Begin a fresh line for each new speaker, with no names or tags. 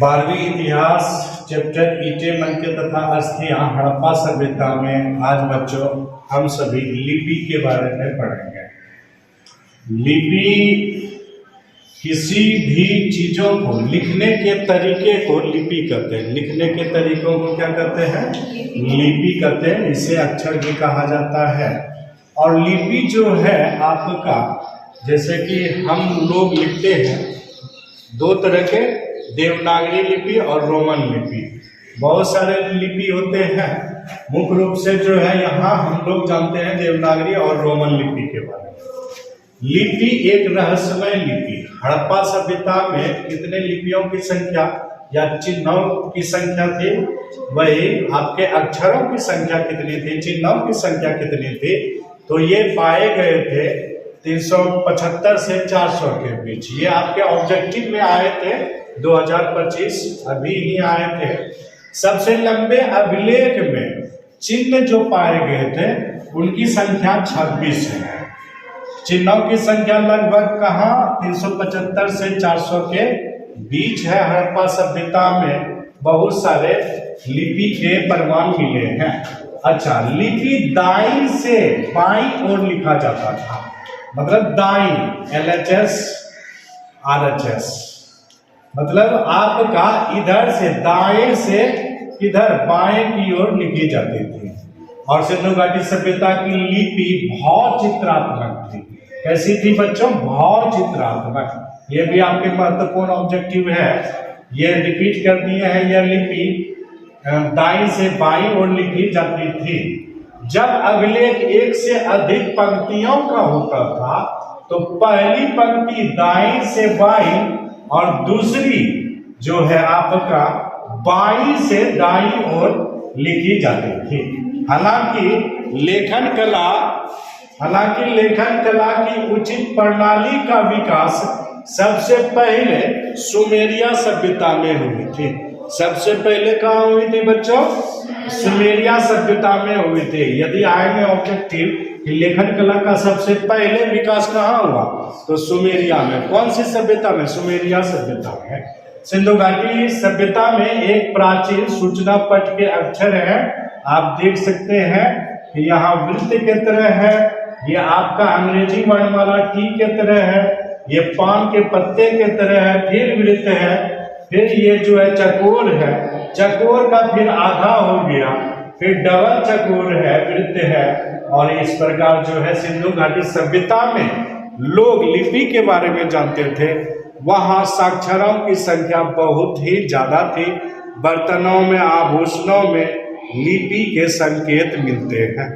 12वीं इतिहास चैप्टर ईंटें मनके तथा अस्थियां हड़प्पा सभ्यता में आज बच्चों हम सभी लिपि के बारे में पढ़ेंगे। लिपि किसी भी चीजों को लिखने के तरीके को लिपि कहते हैं। लिखने के तरीकों को क्या कहते हैं? लिपि कहते हैं। इसे अक्षर भी कहा जाता है। और लिपि जो है आपका, जैसे कि हम लोग लिखते हैं दो तरह के, देवनागरी लिपि और रोमन लिपि। बहुत सारे लिपि होते हैं, मुख्य रूप से जो है यहाँ हम लोग जानते हैं देवनागरी और रोमन लिपि के बारे में। लिपि एक रहस्यमय लिपि। हड़प्पा सभ्यता में कितने लिपियों की संख्या या चिन्हों की संख्या थी, वही आपके अक्षरों की संख्या कितनी थी, चिन्हों की संख्या कितनी थी, तो ये पाए गए थे 375 से 400 के बीच। ये आपके ऑब्जेक्टिव में आए थे 2025, अभी ही आए थे। सबसे लंबे अभिलेख में चिन्ह जो पाए गए थे उनकी संख्या 26 है। चिन्हों की संख्या लगभग कहाँ 375 से 400 के बीच है। हड़प्पा सभ्यता में बहुत सारे लिपि के प्रमाण मिले हैं। अच्छा, लिपि दाईं से बाईं ओर लिखा जाता था, मतलब दाईं LHS RHS, मतलब आपका इधर से दाएं से इधर बाएं की ओर लिखी जाती थी। और सिंधु घाटी सभ्यता की लिपि भावचित्रात्मक थी। कैसी थी बच्चों? भावचित्रात्मक। ये भी आपके महत्वपूर्ण ऑब्जेक्टिव है, ये रिपीट कर दिए हैं। यह लिपि दाईं से बाईं ओर लिखी जाती थी। जब अभिलेख एक से अधिक पंक्तियों का होता था तो पहली पंक्ति दाईं से बाईं और दूसरी जो है आपका बाईं से दाईं ओर लिखी जाती थी। हालांकि लेखन कला की उचित प्रणाली का विकास सबसे पहले सुमेरिया सभ्यता में हुई थी। सबसे पहले कहाँ हुई थी बच्चों? सुमेरिया सभ्यता में हुई थी। यदि आएंगे ऑब्जेक्टिव कि लेखन कला का सबसे पहले विकास कहाँ हुआ, तो सुमेरिया में। कौन सी सभ्यता में? सुमेरिया सभ्यता में। सिंधु घाटी सभ्यता में एक प्राचीन सूचना पट के अक्षर है, आप देख सकते हैं कि यहाँ वृत्त के तरह है, ये आपका अंग्रेजी वर्णमाला टी के तरह है, ये पान के पत्ते के तरह है, फिर वृत्त है, फिर ये जो है चकोर है, चकोर का फिर आधा हो गया, फिर डबल चकोर है, वृत्त है। और इस प्रकार जो है सिंधु घाटी सभ्यता में लोग लिपि के बारे में जानते थे। वहाँ साक्षरों की संख्या बहुत ही ज्यादा थी। बर्तनों में, आभूषणों में लिपि के संकेत मिलते हैं।